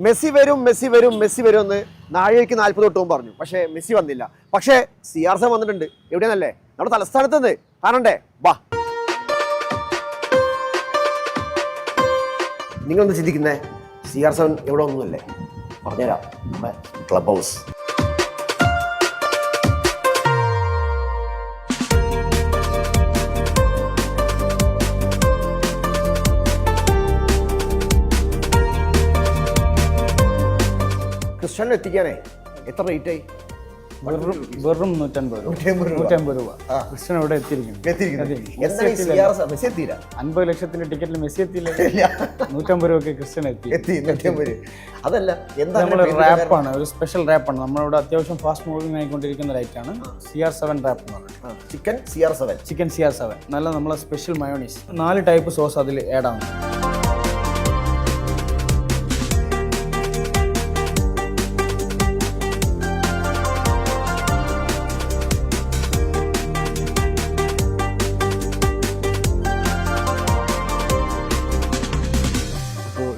Messi വരും എന്ന് നാഴികയ്ക്ക് 40 തൊട്ടും പറഞ്ഞു. പക്ഷേ മെസ്സി വന്നില്ല. പക്ഷേ CR7 വന്നിട്ടുണ്ട്. എവിടെയാണല്ലേ? നമ്മുടെ തലസ്ഥാനത്ത് നിന്ന് കാണണ്ടേ? വാ. നിങ്ങളൊന്ന് ചിന്തിക്കുന്നേ, CR7 എവിടെ ഒന്നുമല്ലേ? പറഞ്ഞുതരാം. നമ്മുടെ ക്ലബ് ഹൗസ്. ക്രിസ്ത്യാനോ എത്തിക്കാനേ എത്ര റേറ്റ് ആയി? വെറും 150 രൂപ. ക്രിസ്ത്യാനോ ഇവിടെ എത്തിയിരിക്കുന്നു. 50 ലക്ഷത്തിന്റെ ടിക്കറ്റിൽ മെസ്സി എത്തിയില്ല. 150 രൂപയ്ക്ക് ക്രിസ്ത്യാനോ എത്തി. അതല്ല, നമ്മൾ റാപ്പാണ്, ഒരു സ്പെഷ്യൽ റാപ്പാണ്. നമ്മളിവിടെ അത്യാവശ്യം ഫാസ്റ്റ് മൂവിങ് ആയിക്കൊണ്ടിരിക്കുന്ന റൈറ്റാണ് CR7 റാപ്പ് എന്ന് പറയുന്നത്. ചിക്കൻ CR7 നല്ല നമ്മളെ സ്പെഷ്യൽ മയോണീസ്. 4 ടൈപ്പ് സോസ് അതിൽ ആഡ് ആവുന്നു.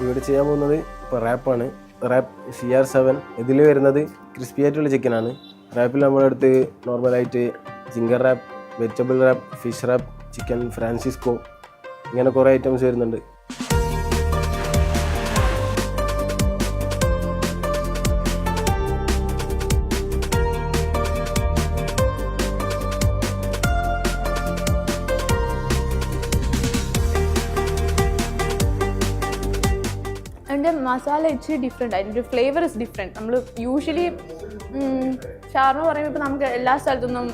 ഇവിടെ ചെയ്യാൻ പോകുന്നത് ഇപ്പോൾ റാപ്പാണ്. Rap CR7. ഇതിൽ വരുന്നത് ക്രിസ്പി ആയിട്ടുള്ള ചിക്കനാണ്. റാപ്പിൽ നമ്മളെടുത്ത് നോർമലായിട്ട് ginger wrap, vegetable wrap, fish wrap, chicken Francisco, ഇങ്ങനെ കുറേ ഐറ്റംസ് വരുന്നുണ്ട്. അതിൻ്റെ മസാല ഇച്ചിരി ഡിഫറെൻ്റ്, അതിൻ്റെ ഫ്ലേവർ ഇസ് ഡിഫറെൻറ്റ്. നമ്മൾ യൂഷ്വലി ഷാർമ പറയുമ്പോൾ ഇപ്പോൾ നമുക്ക് എല്ലാ സ്ഥലത്തുനിന്നും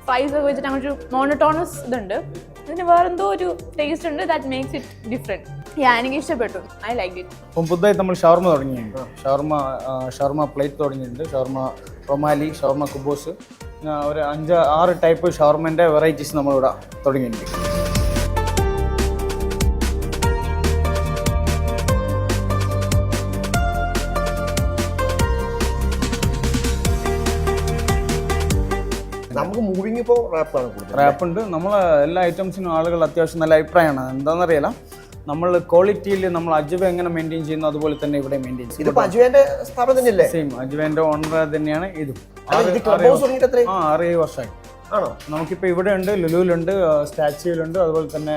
ഫ്രൈസ് ഒക്കെ വെച്ചിട്ട് അങ്ങോട്ടൊരു മോണോട്ടോണസ് ഇതുണ്ട്. ഇതിന് വേറെന്തോ ഒരു ടേസ്റ്റ് ഉണ്ട്, ദാറ്റ് മേക്സ് ഇറ്റ് ഡിഫറെൻറ്റ്. എനിക്ക് ഇഷ്ടപ്പെട്ടു. I like it. അപ്പം പുതുതായി നമ്മൾ ഷവർമ തുടങ്ങിയിട്ടുണ്ട്. ഷവർമ പ്ലേറ്റ് തുടങ്ങിയിട്ടുണ്ട്. ഷവർമ റൊമാലി, ഷവർമ കുബോസ്, ഒരു 5-6 ടൈപ്പ് ഷവർമൻ്റെ വെറൈറ്റീസ് നമ്മളിവിടെ തുടങ്ങിയിട്ടുണ്ട്. നമുക്ക് മൂവിങ് ഇപ്പോൾ റാപ്പ് ഉണ്ട്. നമ്മൾ എല്ലാ ഐറ്റംസിനും ആളുകൾ അത്യാവശ്യം നല്ല അഭിപ്രായമാണ്. എന്താണെന്നറിയില്ല, നമ്മൾ ക്വാളിറ്റിയിൽ നമ്മൾ അജുവ എങ്ങനെ മെയിൻറ്റെയിൻ ചെയ്യുന്നു അതുപോലെ തന്നെ ഇവിടെ മെയിൻറ്റെയിൻ ചെയ്യും. സെയിം അജുവേൻ്റെ ഓണർ തന്നെയാണ് ഇതും. 6-7 വർഷമായി. നമുക്കിപ്പോൾ ഇവിടെ ഉണ്ട്, ലുലുവിലുണ്ട്, സ്റ്റാച്യൂലുണ്ട്, അതുപോലെ തന്നെ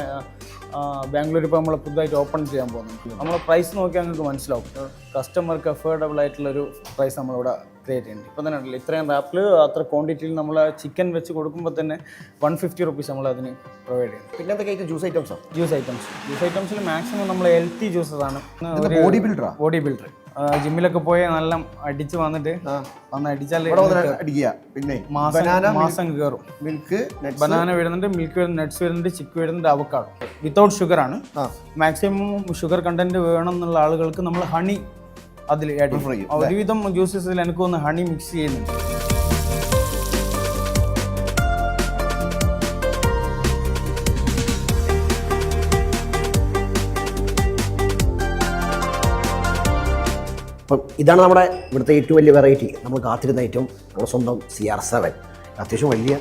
ബാംഗ്ലൂർ ഇപ്പോൾ നമ്മൾ പുതുതായിട്ട് ഓപ്പൺ ചെയ്യാൻ പോകുന്നുണ്ട്. നമ്മൾ പ്രൈസ് നോക്കിയാൽ നിങ്ങൾക്ക് മനസ്സിലാവും. കസ്റ്റമർക്ക് അഫോർഡബിൾ ആയിട്ടുള്ളൊരു പ്രൈസ് നമ്മളിവിടെ ക്രിയേറ്റ് ചെയ്യുന്നുണ്ട്. ഇപ്പോൾ തന്നെ ഉണ്ടല്ലോ, ഇത്രയും റാപ്പിൽ അത്ര ക്വാണ്ടിറ്റിയിൽ നമ്മൾ ചിക്കൻ വെച്ച് കൊടുക്കുമ്പോൾ തന്നെ 150 റുപ്പീസ് നമ്മൾ അതിന് പ്രൊവൈഡ് ചെയ്യും. പിന്നെ എന്തൊക്കെ ജ്യൂസ് ഐറ്റംസിൽ മാക്സിമം നമ്മൾ ഹെൽത്തി ജ്യൂസസ് ആണ്. ബോഡി ബിൽഡർ ജിമ്മിലൊക്കെ പോയി നല്ല അടിച്ച് വന്നിട്ട് അടിച്ചാൽ പിന്നെ മാസം കയറും. ബനാന വരുന്നുണ്ട്, മിൽക്ക് വരുന്നുണ്ട്, നട്ട്സ് വരുന്നുണ്ട്, ചിക്ക് വരുന്നുണ്ട്, അവക്കാഡോ. വിത്തൗട്ട് ഷുഗർ ആണ്. മാക്സിമം ഷുഗർ കണ്ടന്റ് വേണം എന്നുള്ള ആളുകൾക്ക് നമ്മൾ ഹണി അതിൽ ആഡ് ചെയ്യും. ഒരുവിധം ജ്യൂസസിൽ എനിക്ക് ഒന്ന് ഹണി മിക്സ് ചെയ്യുന്നുണ്ട്. അപ്പം ഇതാണ് നമ്മുടെ ഇവിടുത്തെ ഏറ്റവും വലിയ വെറൈറ്റി. നമ്മൾ കാത്തിരുന്ന ഐറ്റം നമ്മുടെ സ്വന്തം CR7. അത്യാവശ്യം വലിയ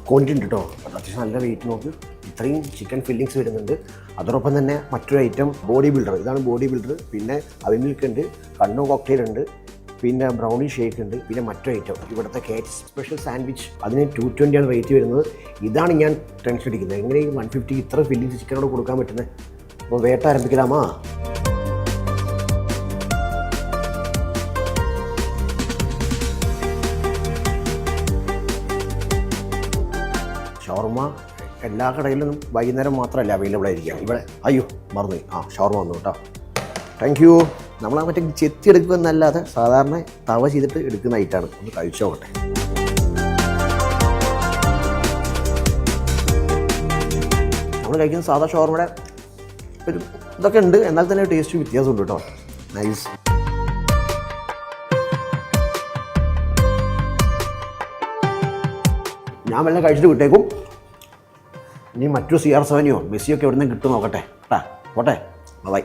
ക്വാണ്ടിറ്റി ഉണ്ട് കേട്ടോ. അത്യാവശ്യം നല്ല വെയിറ്റ് നോക്ക്. ഇത്രയും ചിക്കൻ ഫില്ലിങ്സ് വരുന്നുണ്ട്. അതോടൊപ്പം തന്നെ മറ്റൊരു ഐറ്റം ബോഡി ബിൽഡർ. ഇതാണ് ബോഡി ബിൽഡർ. പിന്നെ അവിമിൽക്ക് ഉണ്ട്, കണ്ണു കോക്ടെയിൽ ഉണ്ട്, പിന്നെ ബ്രൗണി ഷേക്ക് ഉണ്ട്. പിന്നെ മറ്റൊരു ഐറ്റം ഇവിടുത്തെ കേറ്റ് സ്പെഷ്യൽ സാൻഡ്വിച്ച്, അതിന് 220 ആണ് റേറ്റ് വരുന്നത്. ഇതാണ് ഞാൻ ടെൻഷൻ അടിക്കുന്നത്. എങ്ങനെ ഈ 150 ഇത്ര ഫില്ലിങ്സ് ചിക്കനോട് കൊടുക്കാൻ പറ്റുന്നത്? അപ്പോൾ വേട്ട ആരംഭിക്കലാമാ. ഷവർമ എല്ലാ കടയിലും വൈകുന്നേരം മാത്രമല്ല അവൈലബിൾ ആയിരിക്കുക. ഇവിടെ മറന്നു ഷവർമ വന്നു കേട്ടോ. Thank you. നമ്മൾ മറ്റേ ചെത്തി എടുക്കുമെന്നല്ലാതെ സാധാരണ തവ ചെയ്തിട്ട് എടുക്കുന്ന ഐറ്റാണ്. ഒന്ന് കഴിച്ചു നോക്കട്ടെ. നമ്മൾ കഴിക്കുന്ന സാധാ ഷവർമയുടെ ഒരു ഇതൊക്കെ ഉണ്ട്, എന്നാൽ തന്നെ ടേസ്റ്റ് വ്യത്യാസമുണ്ട് കേട്ടോ. നൈസ്. ഞാൻ വല്ലതും കഴിച്ചിട്ട് വിട്ടേക്കും. ഇനി മറ്റൊരു CR7 മെസ്സിയൊക്കെ എവിടെ നിന്ന് കിട്ടും നോക്കട്ടെ. പോട്ടെ. ബൈ.